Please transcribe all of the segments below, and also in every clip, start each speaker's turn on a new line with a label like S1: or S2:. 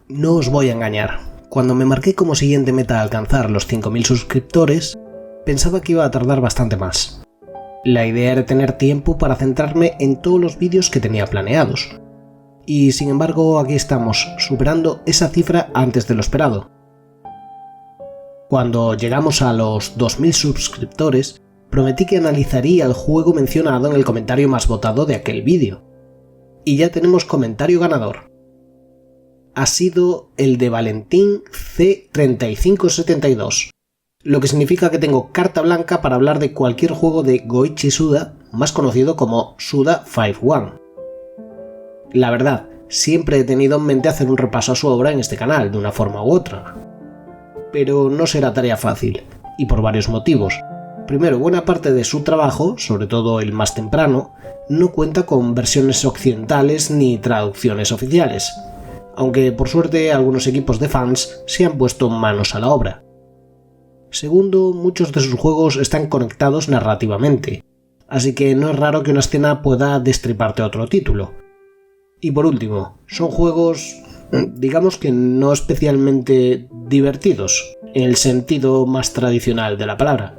S1: No os voy a engañar, cuando me marqué como siguiente meta alcanzar los 5.000 suscriptores, pensaba que iba a tardar bastante más. La idea era tener tiempo para centrarme en todos los vídeos que tenía planeados. Y sin embargo aquí estamos, superando esa cifra antes de lo esperado. Cuando llegamos a los 2.000 suscriptores, prometí que analizaría el juego mencionado en el comentario más votado de aquel vídeo. Y ya tenemos comentario ganador. Ha sido el de Valentín C3572, lo que significa que tengo carta blanca para hablar de cualquier juego de Goichi Suda, más conocido como Suda 51. La verdad, siempre he tenido en mente hacer un repaso a su obra en este canal, de una forma u otra. Pero no será tarea fácil, y por varios motivos. Primero, buena parte de su trabajo, sobre todo el más temprano, no cuenta con versiones occidentales ni traducciones oficiales, aunque por suerte algunos equipos de fans se han puesto manos a la obra. Segundo, muchos de sus juegos están conectados narrativamente, así que no es raro que una escena pueda destriparte otro título. Y por último, son juegos, digamos que no especialmente divertidos, en el sentido más tradicional de la palabra.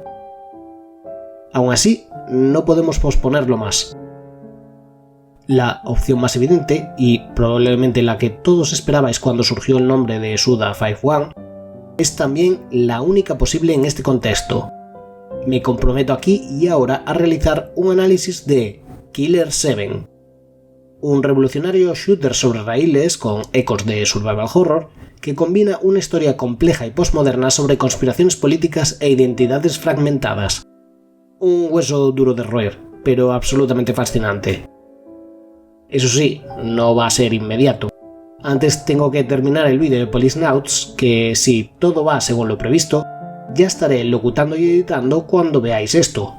S1: Aún así, no podemos posponerlo más. La opción más evidente, y probablemente la que todos esperabais cuando surgió el nombre de Suda 51, es también la única posible en este contexto. Me comprometo aquí y ahora a realizar un análisis de Killer 7, un revolucionario shooter sobre raíles con ecos de survival horror que combina una historia compleja y postmoderna sobre conspiraciones políticas e identidades fragmentadas. Un hueso duro de roer, pero absolutamente fascinante. Eso sí, no va a ser inmediato. Antes tengo que terminar el vídeo de Policenauts, que si todo va según lo previsto, ya estaré locutando y editando cuando veáis esto.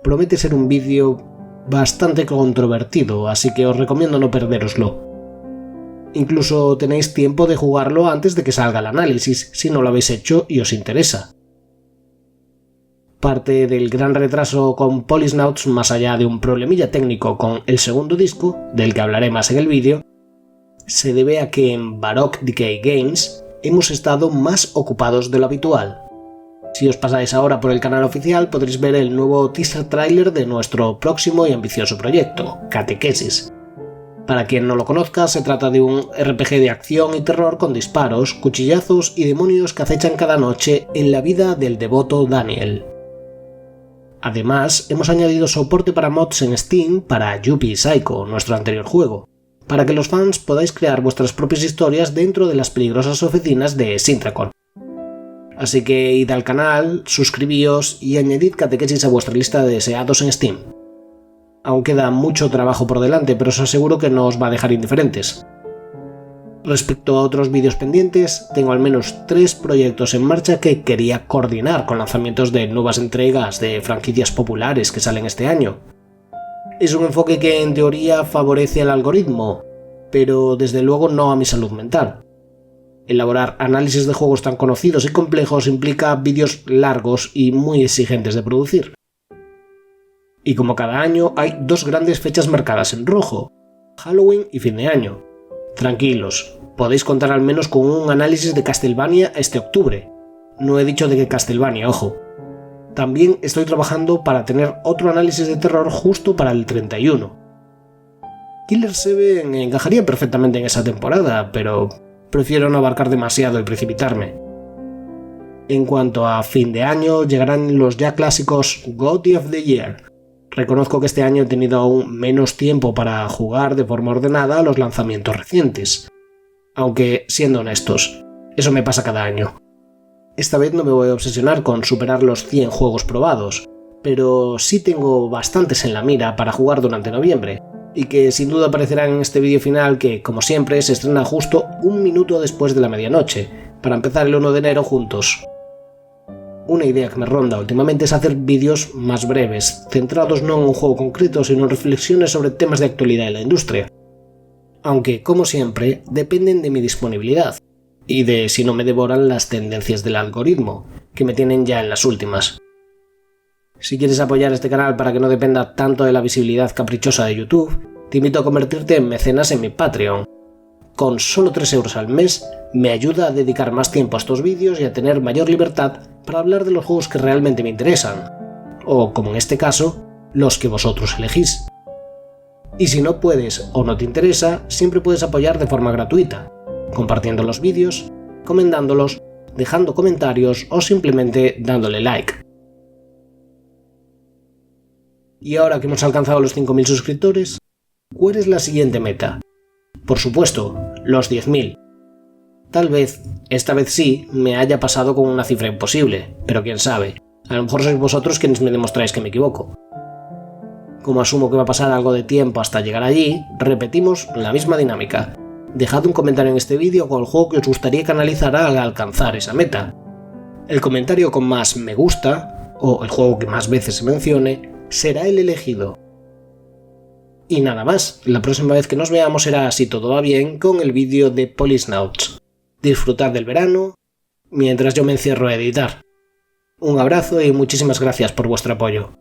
S1: Promete ser un vídeo bastante controvertido, así que os recomiendo no perdéroslo. Incluso tenéis tiempo de jugarlo antes de que salga el análisis, si no lo habéis hecho y os interesa. Parte del gran retraso con Policenauts, más allá de un problemilla técnico con el segundo disco, del que hablaré más en el vídeo, se debe a que en Baroque Decay Games hemos estado más ocupados de lo habitual. Si os pasáis ahora por el canal oficial podréis ver el nuevo teaser trailer de nuestro próximo y ambicioso proyecto, Catequesis. Para quien no lo conozca, se trata de un RPG de acción y terror con disparos, cuchillazos y demonios que acechan cada noche en la vida del devoto Daniel. Además, hemos añadido soporte para mods en Steam para Yuppie Psycho, nuestro anterior juego, para que los fans podáis crear vuestras propias historias dentro de las peligrosas oficinas de Sintracon. Así que id al canal, suscribíos y añadid Catequesis a vuestra lista de deseados en Steam. Aún queda mucho trabajo por delante, pero os aseguro que no os va a dejar indiferentes. Respecto a otros vídeos pendientes, tengo al menos 3 proyectos en marcha que quería coordinar con lanzamientos de nuevas entregas de franquicias populares que salen este año. Es un enfoque que en teoría favorece al algoritmo, pero desde luego no a mi salud mental. Elaborar análisis de juegos tan conocidos y complejos implica vídeos largos y muy exigentes de producir. Y como cada año hay 2 grandes fechas marcadas en rojo, Halloween y fin de año. Tranquilos, podéis contar al menos con un análisis de Castlevania este octubre. No he dicho de qué Castlevania, ojo. También estoy trabajando para tener otro análisis de terror justo para el 31. Killer 7 encajaría perfectamente en esa temporada, pero prefiero no abarcar demasiado y precipitarme. En cuanto a fin de año, llegarán los ya clásicos GOTY of the Year. Reconozco que este año he tenido aún menos tiempo para jugar de forma ordenada a los lanzamientos recientes. Aunque, siendo honestos, eso me pasa cada año. Esta vez no me voy a obsesionar con superar los 100 juegos probados, pero sí tengo bastantes en la mira para jugar durante noviembre, y que sin duda aparecerán en este vídeo final que, como siempre, se estrena justo 1 minuto después de la medianoche, para empezar el 1 de enero juntos. Una idea que me ronda últimamente es hacer vídeos más breves, centrados no en un juego concreto, sino en reflexiones sobre temas de actualidad en la industria. Aunque, como siempre, dependen de mi disponibilidad, y de si no me devoran las tendencias del algoritmo, que me tienen ya en las últimas. Si quieres apoyar este canal para que no dependa tanto de la visibilidad caprichosa de YouTube, te invito a convertirte en mecenas en mi Patreon. con solo 3 euros al mes, me ayuda a dedicar más tiempo a estos vídeos y a tener mayor libertad para hablar de los juegos que realmente me interesan, o como en este caso, los que vosotros elegís. Y si no puedes o no te interesa, siempre puedes apoyar de forma gratuita, compartiendo los vídeos, comentándolos, dejando comentarios o simplemente dándole like. Y ahora que hemos alcanzado los 5.000 suscriptores, ¿cuál es la siguiente meta? Por supuesto, los 10.000. Tal vez, esta vez sí, me haya pasado con una cifra imposible, pero quién sabe, a lo mejor sois vosotros quienes me demostráis que me equivoco. Como asumo que va a pasar algo de tiempo hasta llegar allí, repetimos la misma dinámica. Dejad un comentario en este vídeo con el juego que os gustaría que analizara al alcanzar esa meta. El comentario con más me gusta, o el juego que más veces se mencione, será el elegido. Y nada más, la próxima vez que nos veamos será, si todo va bien, con el vídeo de Policenauts. Disfrutad del verano, mientras yo me encierro a editar. Un abrazo y muchísimas gracias por vuestro apoyo.